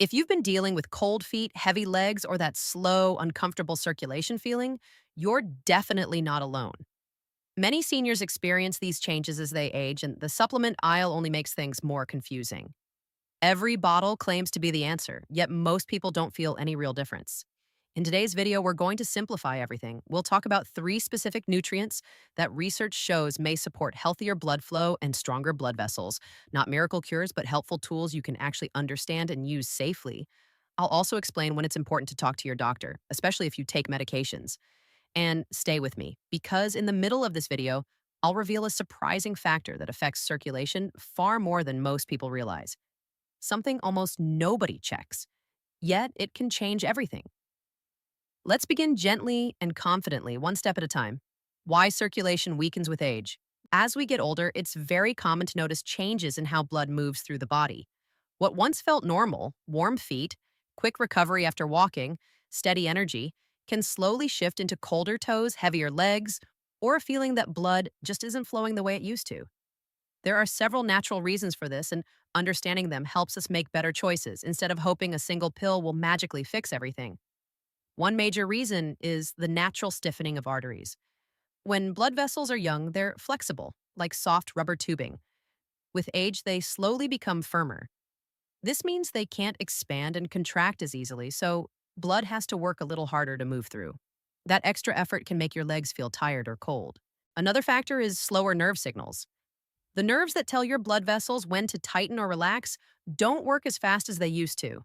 If you've been dealing with cold feet, heavy legs, or that slow, uncomfortable circulation feeling, you're definitely not alone. Many seniors experience these changes as they age, and the supplement aisle only makes things more confusing. Every bottle claims to be the answer, yet most people don't feel any real difference. In today's video, we're going to simplify everything. We'll talk about three specific nutrients that research shows may support healthier blood flow and stronger blood vessels. Not miracle cures, but helpful tools you can actually understand and use safely. I'll also explain when it's important to talk to your doctor, especially if you take medications. And stay with me, because in the middle of this video, I'll reveal a surprising factor that affects circulation far more than most people realize. Something almost nobody checks, yet it can change everything. Let's begin gently and confidently, one step at a time. Why circulation weakens with age. As we get older, it's very common to notice changes in how blood moves through the body. What once felt normal, warm feet, quick recovery after walking, steady energy, can slowly shift into colder toes, heavier legs, or a feeling that blood just isn't flowing the way it used to. There are several natural reasons for this, and understanding them helps us make better choices instead of hoping a single pill will magically fix everything. One major reason is the natural stiffening of arteries. When blood vessels are young, they're flexible, like soft rubber tubing. With age, they slowly become firmer. This means they can't expand and contract as easily, so blood has to work a little harder to move through. That extra effort can make your legs feel tired or cold. Another factor is slower nerve signals. The nerves that tell your blood vessels when to tighten or relax don't work as fast as they used to.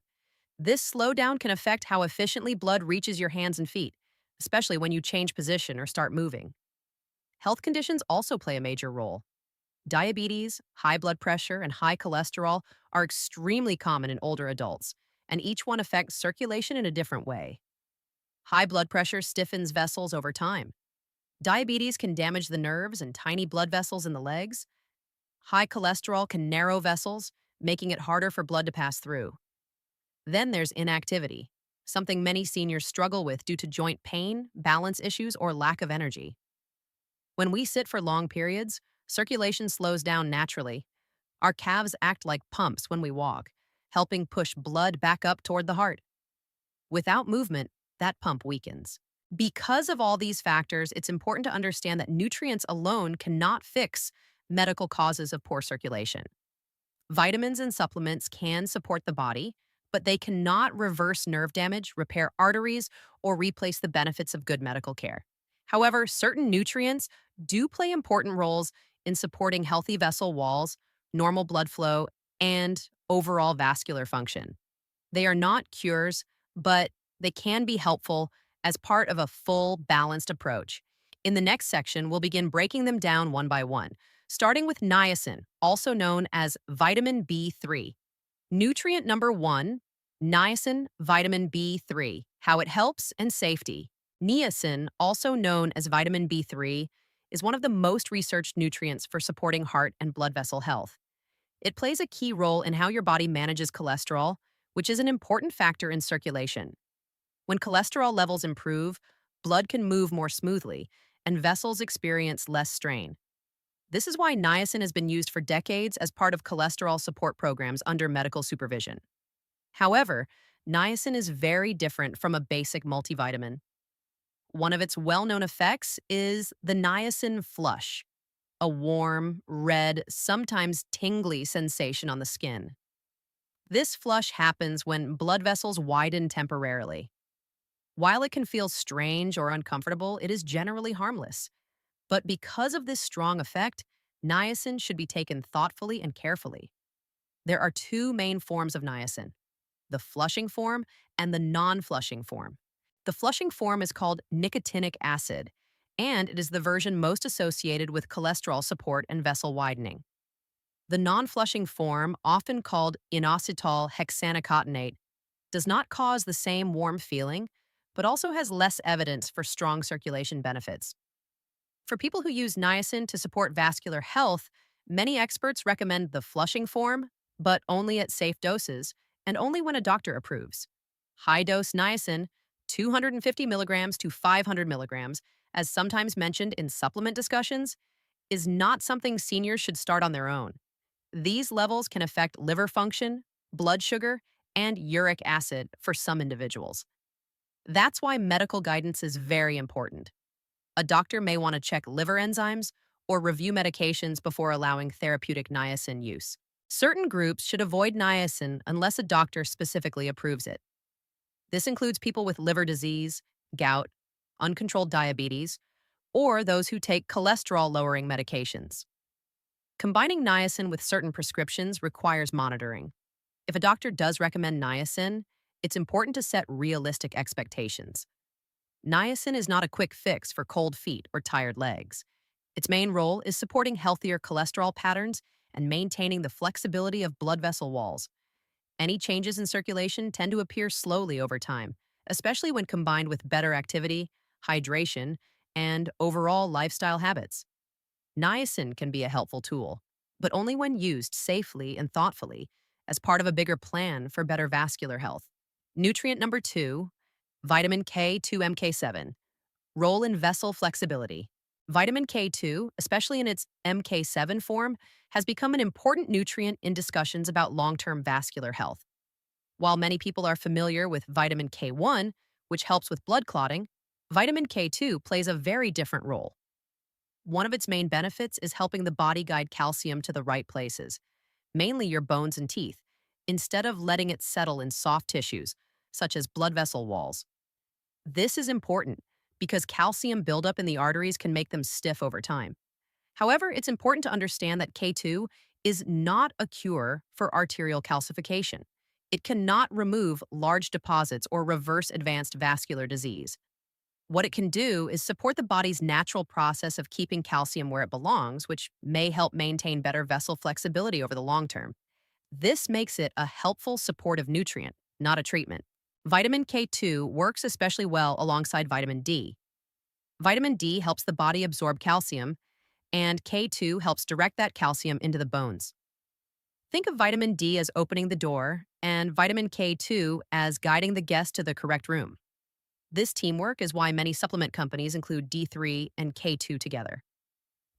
This slowdown can affect how efficiently blood reaches your hands and feet, especially when you change position or start moving. Health conditions also play a major role. Diabetes, high blood pressure, and high cholesterol are extremely common in older adults, and each one affects circulation in a different way. High blood pressure stiffens vessels over time. Diabetes can damage the nerves and tiny blood vessels in the legs. High cholesterol can narrow vessels, making it harder for blood to pass through. Then there's inactivity, something many seniors struggle with due to joint pain, balance issues, or lack of energy. When we sit for long periods, circulation slows down naturally. Our calves act like pumps when we walk, helping push blood back up toward the heart. Without movement, that pump weakens. Because of all these factors, it's important to understand that nutrients alone cannot fix medical causes of poor circulation. Vitamins and supplements can support the body, but they cannot reverse nerve damage, repair arteries, or replace the benefits of good medical care. However, certain nutrients do play important roles in supporting healthy vessel walls, normal blood flow, and overall vascular function. They are not cures, but they can be helpful as part of a full, balanced approach. In the next section, we'll begin breaking them down one by one, starting with niacin, also known as vitamin B3. Nutrient number one, niacin, vitamin B3, how it helps and safety. Niacin, also known as vitamin B3, is one of the most researched nutrients for supporting heart and blood vessel health. It plays a key role in how your body manages cholesterol, which is an important factor in circulation. When cholesterol levels improve, blood can move more smoothly, and vessels experience less strain. This is why niacin has been used for decades as part of cholesterol support programs under medical supervision. However, niacin is very different from a basic multivitamin. One of its well-known effects is the niacin flush, a warm, red, sometimes tingly sensation on the skin. This flush happens when blood vessels widen temporarily. While it can feel strange or uncomfortable, it is generally harmless. But because of this strong effect, niacin should be taken thoughtfully and carefully. There are two main forms of niacin: the flushing form and the non-flushing form. The flushing form is called nicotinic acid, and it is the version most associated with cholesterol support and vessel widening. The non-flushing form, often called inositol hexanicotinate, does not cause the same warm feeling, but also has less evidence for strong circulation benefits. For people who use niacin to support vascular health, many experts recommend the flushing form, but only at safe doses and only when a doctor approves. High dose niacin, 250 milligrams to 500 milligrams, as sometimes mentioned in supplement discussions, is not something seniors should start on their own. These levels can affect liver function, blood sugar, and uric acid for some individuals. That's why medical guidance is very important. A doctor may want to check liver enzymes or review medications before allowing therapeutic niacin use. Certain groups should avoid niacin unless a doctor specifically approves it. This includes people with liver disease, gout, uncontrolled diabetes, or those who take cholesterol lowering medications. Combining niacin with certain prescriptions requires monitoring. If a doctor does recommend niacin, it's important to set realistic expectations. Niacin is not a quick fix for cold feet or tired legs. Its main role is supporting healthier cholesterol patterns and maintaining the flexibility of blood vessel walls. Any changes in circulation tend to appear slowly over time, especially when combined with better activity, hydration, and overall lifestyle habits. Niacin can be a helpful tool, but only when used safely and thoughtfully as part of a bigger plan for better vascular health. Nutrient number 2, vitamin K2MK7, role in vessel flexibility. Vitamin K2, especially in its MK7 form, has become an important nutrient in discussions about long-term vascular health. While many people are familiar with vitamin K1, which helps with blood clotting, vitamin K2 plays a very different role. One of its main benefits is helping the body guide calcium to the right places, mainly your bones and teeth, instead of letting it settle in soft tissues, such as blood vessel walls. This is important because calcium buildup in the arteries can make them stiff over time. However, it's important to understand that K2 is not a cure for arterial calcification. It cannot remove large deposits or reverse advanced vascular disease. What it can do is support the body's natural process of keeping calcium where it belongs, which may help maintain better vessel flexibility over the long term. This makes it a helpful supportive nutrient, not a treatment. Vitamin K2 works especially well alongside vitamin D. Vitamin D helps the body absorb calcium, and K2 helps direct that calcium into the bones. Think of vitamin D as opening the door and vitamin K2 as guiding the guest to the correct room. This teamwork is why many supplement companies include D3 and K2 together.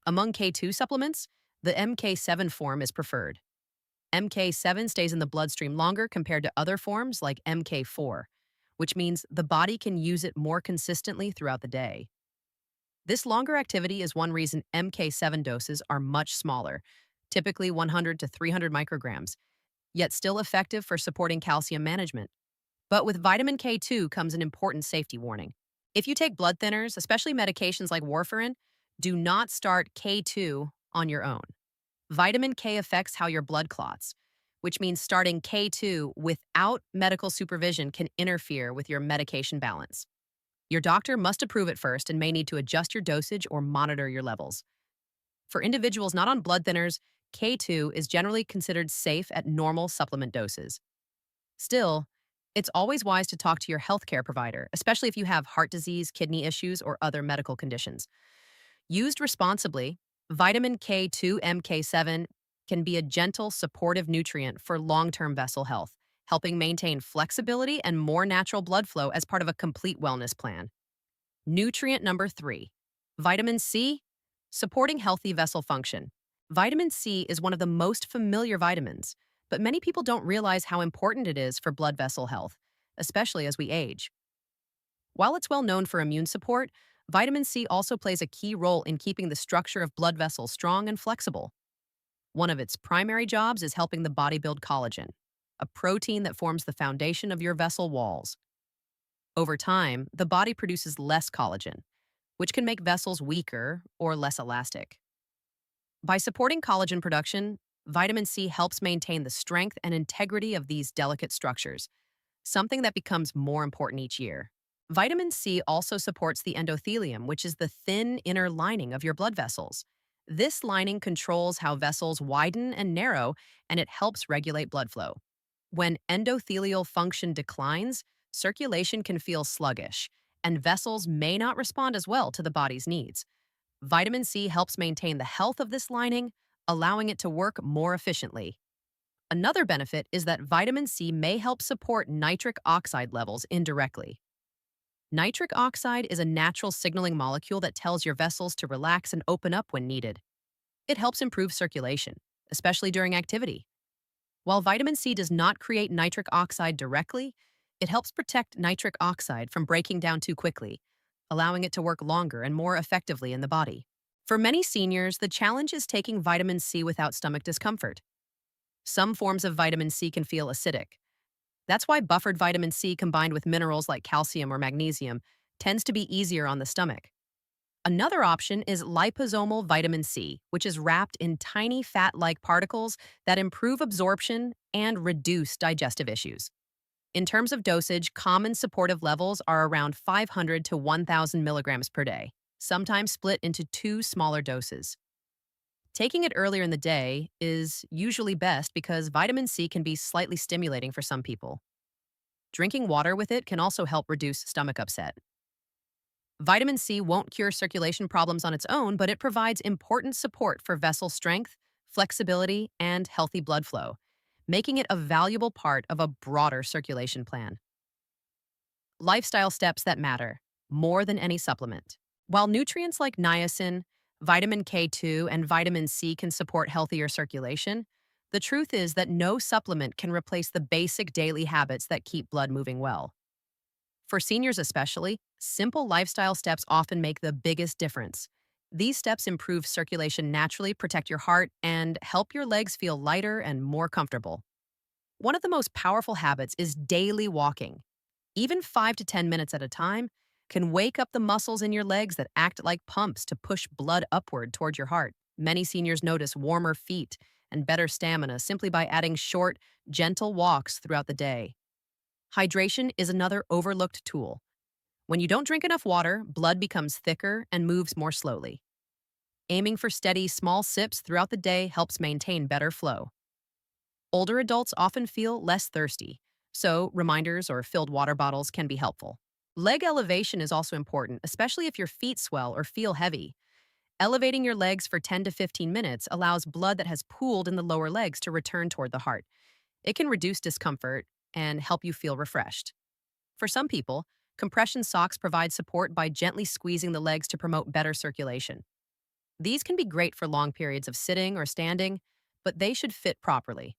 Among K2 supplements, the MK7 form is preferred. MK7 stays in the bloodstream longer compared to other forms like MK4, which means the body can use it more consistently throughout the day. This longer activity is one reason MK7 doses are much smaller, typically 100 to 300 micrograms, yet still effective for supporting calcium management. But with vitamin K2 comes an important safety warning. If you take blood thinners, especially medications like warfarin, do not start K2 on your own. Vitamin K affects how your blood clots, which means starting K2 without medical supervision can interfere with your medication balance. Your doctor must approve it first and may need to adjust your dosage or monitor your levels. For individuals not on blood thinners, K2 is generally considered safe at normal supplement doses. Still, it's always wise to talk to your healthcare provider, especially if you have heart disease, kidney issues, or other medical conditions. Used responsibly, vitamin K2MK7 can be a gentle, supportive nutrient for long-term vessel health, helping maintain flexibility and more natural blood flow as part of a complete wellness plan. Nutrient number 3, vitamin C, supporting healthy vessel function. Vitamin C is one of the most familiar vitamins, but many people don't realize how important it is for blood vessel health, especially as we age. While it's well known for immune support, vitamin C also plays a key role in keeping the structure of blood vessels strong and flexible. One of its primary jobs is helping the body build collagen, a protein that forms the foundation of your vessel walls. Over time, the body produces less collagen, which can make vessels weaker or less elastic. By supporting collagen production, vitamin C helps maintain the strength and integrity of these delicate structures, something that becomes more important each year. Vitamin C also supports the endothelium, which is the thin inner lining of your blood vessels. This lining controls how vessels widen and narrow, and it helps regulate blood flow. When endothelial function declines, circulation can feel sluggish, and vessels may not respond as well to the body's needs. Vitamin C helps maintain the health of this lining, allowing it to work more efficiently. Another benefit is that vitamin C may help support nitric oxide levels indirectly. Nitric oxide is a natural signaling molecule that tells your vessels to relax and open up when needed. It helps improve circulation, especially during activity. While vitamin C does not create nitric oxide directly, it helps protect nitric oxide from breaking down too quickly, allowing it to work longer and more effectively in the body. For many seniors, the challenge is taking vitamin C without stomach discomfort. Some forms of vitamin C can feel acidic. That's why buffered vitamin C combined with minerals like calcium or magnesium tends to be easier on the stomach. Another option is liposomal vitamin C, which is wrapped in tiny fat like particles that improve absorption and reduce digestive issues. In terms of dosage, common supportive levels are around 500 to 1,000 milligrams per day, sometimes split into two smaller doses. Taking it earlier in the day is usually best because vitamin C can be slightly stimulating for some people. Drinking water with it can also help reduce stomach upset. Vitamin C won't cure circulation problems on its own, but it provides important support for vessel strength, flexibility, and healthy blood flow, making it a valuable part of a broader circulation plan. Lifestyle steps that matter more than any supplement. While nutrients like niacin, vitamin K2, and vitamin C can support healthier circulation, the truth is that no supplement can replace the basic daily habits that keep blood moving well. For seniors especially, simple lifestyle steps often make the biggest difference. These steps improve circulation naturally, protect your heart, and help your legs feel lighter and more comfortable. One of the most powerful habits is daily walking. Even 5 to 10 minutes at a time can wake up the muscles in your legs that act like pumps to push blood upward toward your heart. Many seniors notice warmer feet and better stamina simply by adding short, gentle walks throughout the day. Hydration is another overlooked tool. When you don't drink enough water, blood becomes thicker and moves more slowly. Aiming for steady, small sips throughout the day helps maintain better flow. Older adults often feel less thirsty, so reminders or filled water bottles can be helpful. Leg elevation is also important, especially if your feet swell or feel heavy. Elevating your legs for 10 to 15 minutes allows blood that has pooled in the lower legs to return toward the heart. It can reduce discomfort and help you feel refreshed. For some people, compression socks provide support by gently squeezing the legs to promote better circulation. These can be great for long periods of sitting or standing, but they should fit properly.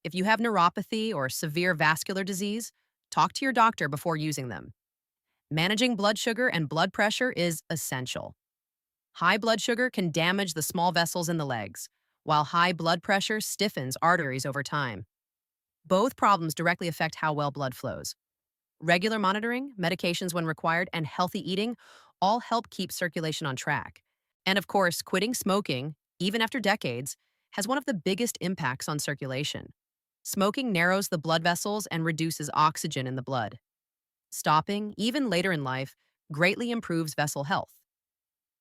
If you have neuropathy or severe vascular disease, talk to your doctor before using them. Managing blood sugar and blood pressure is essential. High blood sugar can damage the small vessels in the legs, while high blood pressure stiffens arteries over time. Both problems directly affect how well blood flows. Regular monitoring, medications when required, and healthy eating all help keep circulation on track. And of course, quitting smoking, even after decades, has one of the biggest impacts on circulation. Smoking narrows the blood vessels and reduces oxygen in the blood. Stopping, even later in life, greatly improves vessel health.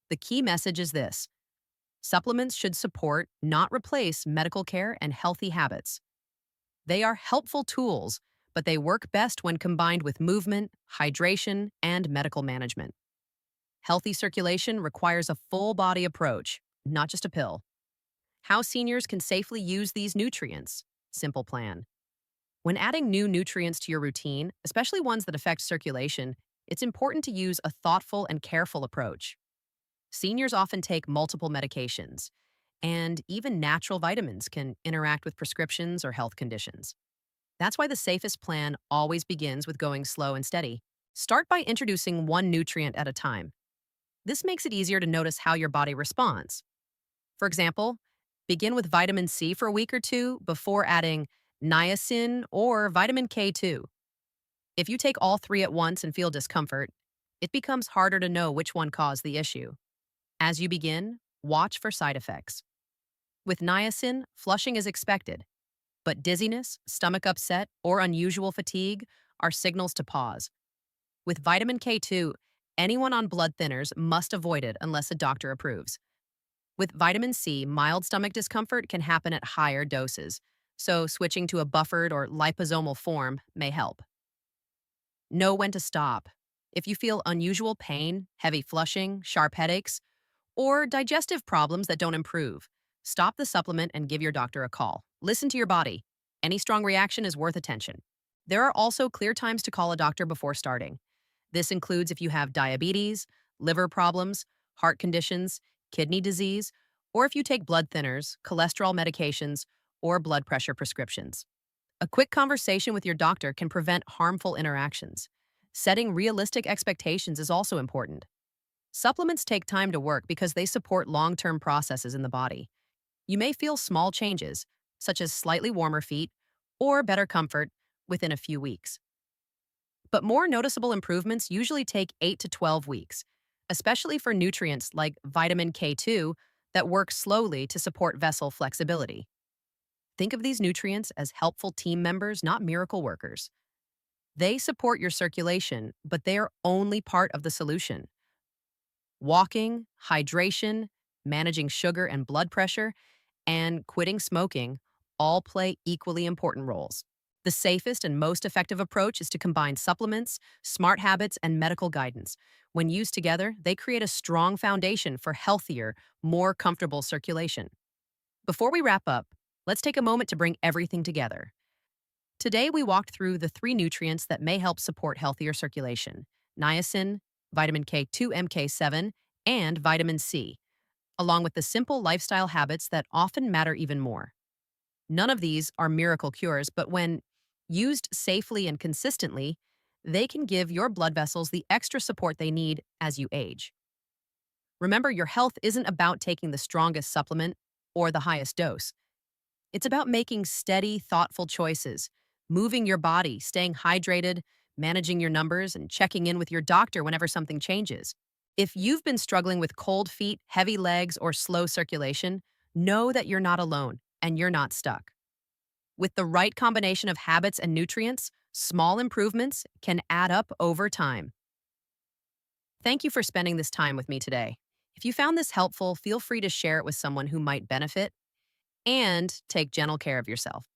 The key message is this: supplements should support, not replace, medical care and healthy habits. They are helpful tools, but they work best when combined with movement, hydration, and medical management. Healthy circulation requires a full body approach, not just a pill. How seniors can safely use these nutrients. Simple plan. When adding new nutrients to your routine, especially ones that affect circulation, it's important to use a thoughtful and careful approach. Seniors often take multiple medications, and even natural vitamins can interact with prescriptions or health conditions. That's why the safest plan always begins with going slow and steady. Start by introducing one nutrient at a time. This makes it easier to notice how your body responds. For example, begin with vitamin C for a week or two before adding niacin or vitamin K2. If you take all three at once and feel discomfort, it becomes harder to know which one caused the issue. As you begin, watch for side effects. With niacin, flushing is expected, but dizziness, stomach upset, or unusual fatigue are signals to pause. With vitamin K2, anyone on blood thinners must avoid it unless a doctor approves. With vitamin C, mild stomach discomfort can happen at higher doses, so switching to a buffered or liposomal form may help. Know when to stop. If you feel unusual pain, heavy flushing, sharp headaches, or digestive problems that don't improve, stop the supplement and give your doctor a call. Listen to your body. Any strong reaction is worth attention. There are also clear times to call a doctor before starting. This includes if you have diabetes, liver problems, heart conditions, kidney disease, or if you take blood thinners, cholesterol medications, or blood pressure prescriptions. A quick conversation with your doctor can prevent harmful interactions. Setting realistic expectations is also important. Supplements take time to work because they support long term processes in the body. You may feel small changes, such as slightly warmer feet or better comfort, within a few weeks. But more noticeable improvements usually take 8 to 12 weeks, especially for nutrients like vitamin K2 that work slowly to support vessel flexibility. Think of these nutrients as helpful team members, not miracle workers. They support your circulation, but they are only part of the solution. Walking, hydration, managing sugar and blood pressure, and quitting smoking all play equally important roles. The safest and most effective approach is to combine supplements, smart habits, and medical guidance. When used together, they create a strong foundation for healthier, more comfortable circulation. Before we wrap up, let's take a moment to bring everything together. Today, we walked through the three nutrients that may help support healthier circulation: niacin, vitamin K2 MK7, and vitamin C, along with the simple lifestyle habits that often matter even more. None of these are miracle cures, but when used safely and consistently, they can give your blood vessels the extra support they need as you age. Remember, your health isn't about taking the strongest supplement or the highest dose. It's about making steady, thoughtful choices, moving your body, staying hydrated, managing your numbers, and checking in with your doctor whenever something changes. If you've been struggling with cold feet, heavy legs, or slow circulation, know that you're not alone and you're not stuck. With the right combination of habits and nutrients, small improvements can add up over time. Thank you for spending this time with me today. If you found this helpful, feel free to share it with someone who might benefit, and take gentle care of yourself.